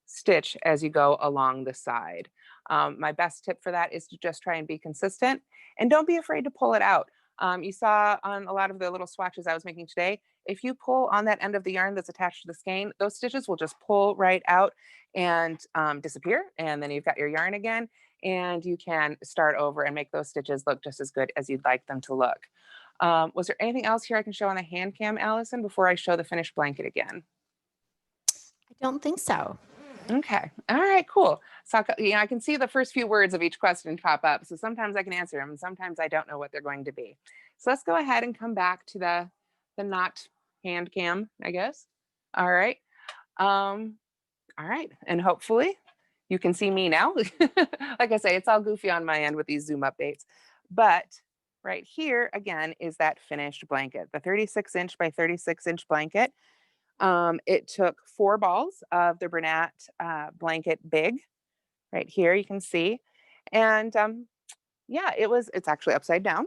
stitch as you go along the side. My best tip for that is to just try and be consistent, and don't be afraid to pull it out. You saw on a lot of the little swatches I was making today, if you pull on that end of the yarn that's attached to the skein, those stitches will just pull right out and disappear. And then you've got your yarn again, and you can start over and make those stitches look just as good as you'd like them to look. Was there anything else here I can show on the hand cam, Allison, before I show the finished blanket again? I don't think so. Okay. All right, cool. So, I can see the first few words of each question pop up. So sometimes I can answer them, and sometimes I don't know what they're going to be. So let's go ahead and come back to the not hand cam, I guess. All right. All right. And hopefully you can see me now. Like I say, it's all goofy on my end with these Zoom updates. But right here, again, is that finished blanket, the 36-inch by 36-inch blanket. It took 4 balls of the Bernat Blanket Big. Right here, you can see. And yeah, it's actually upside down,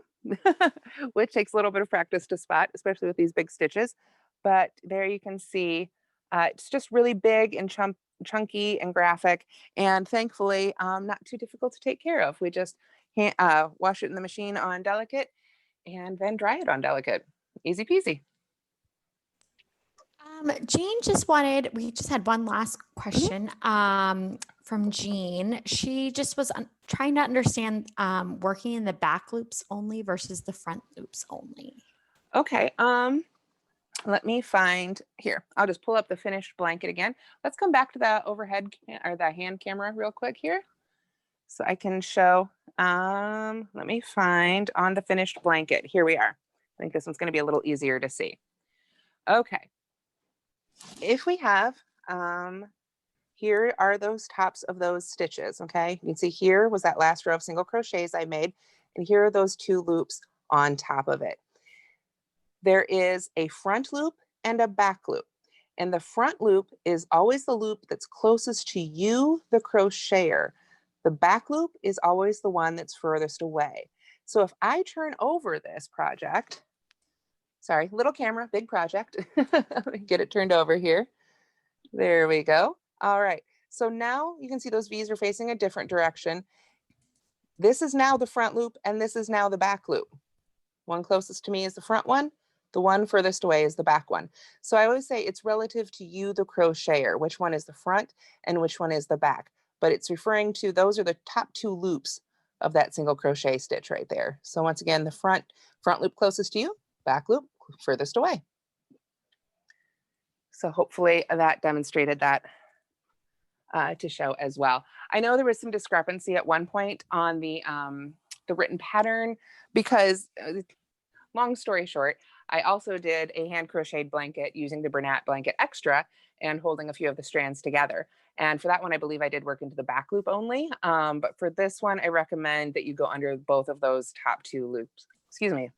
which takes a little bit of practice to spot, especially with these big stitches. But there you can see, it's just really big and chunky and graphic, and thankfully not too difficult to take care of. We just wash it in the machine on Delicate and then dry it on Delicate. Easy peasy. Jean we just had one last question from Jean. She just was trying to understand working in the back loops only versus the front loops only. Okay, let me find here. I'll just pull up the finished blanket again. Let's come back to the overhead or the hand camera real quick here, so I can show. Let me find on the finished blanket. Here we are. I think this one's going to be a little easier to see. Okay. If we have, here are those tops of those stitches, okay? You can see here was that last row of single crochets I made, and here are those 2 loops on top of it. There is a front loop and a back loop, and the front loop is always the loop that's closest to you, the crocheter. The back loop is always the one that's furthest away. So if I turn over this project, sorry, little camera, big project. Let me get it turned over here. There we go. All right. So now you can see those V's are facing a different direction. This is now the front loop, and this is now the back loop. One closest to me is the front one. The one furthest away is the back one. So I always say it's relative to you, the crocheter, which one is the front and which one is the back. But it's referring to, those are the top 2 loops of that single crochet stitch right there. So once again, the front loop closest to you, back loop furthest away. So hopefully that demonstrated that to show as well. I know there was some discrepancy at one point on the written pattern because long story short, I also did a hand crocheted blanket using the Bernat Blanket Extra and holding a few of the strands together. And for that one, I believe I did work into the back loop only. But for this one, I recommend that you go under both of those top two loops,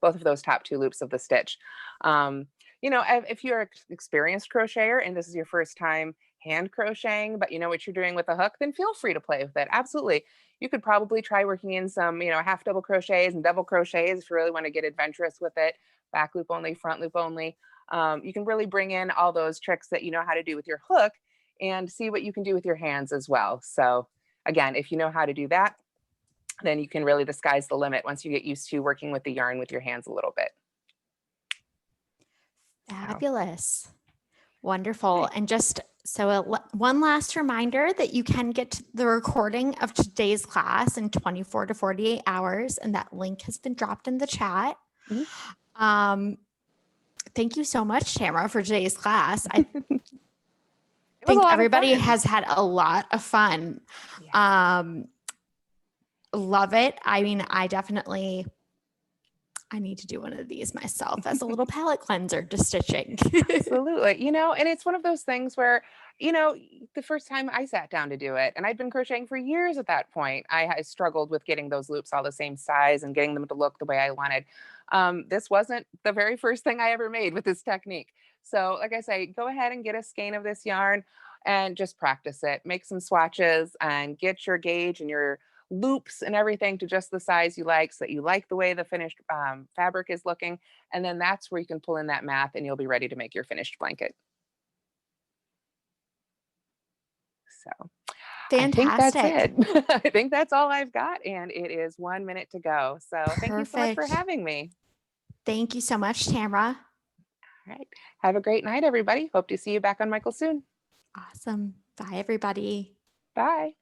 both of those top two loops of the stitch. You know, if you're an experienced crocheter and this is your first time hand crocheting, but you know what you're doing with a hook, then feel free to play with it. Absolutely. You could probably try working in some, you know, half double crochets and double crochets if you really want to get adventurous with it. Back loop only, front loop only. You can really bring in all those tricks that you know how to do with your hook and see what you can do with your hands as well. So again, if you know how to do that, then you can really, the sky's the limit once you get used to working with the yarn with your hands a little bit. Fabulous. Wonderful. And just so one last reminder that you can get the recording of today's class in 24 to 48 hours, and that link has been dropped in the chat. Thank you so much, Tamara, for today's class. I think everybody has had a lot of fun. Yeah. Love it. I mean, I need to do one of these myself as a little palette cleanser to stitching. Absolutely. You know, and it's one of those things where, you know, the first time I sat down to do it, and I'd been crocheting for years at that point, I struggled with getting those loops all the same size and getting them to look the way I wanted. This wasn't the very first thing I ever made with this technique. So like I say, go ahead and get a skein of this yarn and just practice it. Make some swatches and get your gauge and your loops and everything to just the size you like, so that you like the way the finished fabric is looking. And then that's where you can pull in that math and you'll be ready to make your finished blanket. So fantastic. I think that's it. I think that's all I've got. And it is 1 minute to go. So thank you so much for having me. Thank you so much, Tamara. All right. Have a great night, everybody. Hope to see you back on Michael soon. Awesome. Bye, everybody. Bye.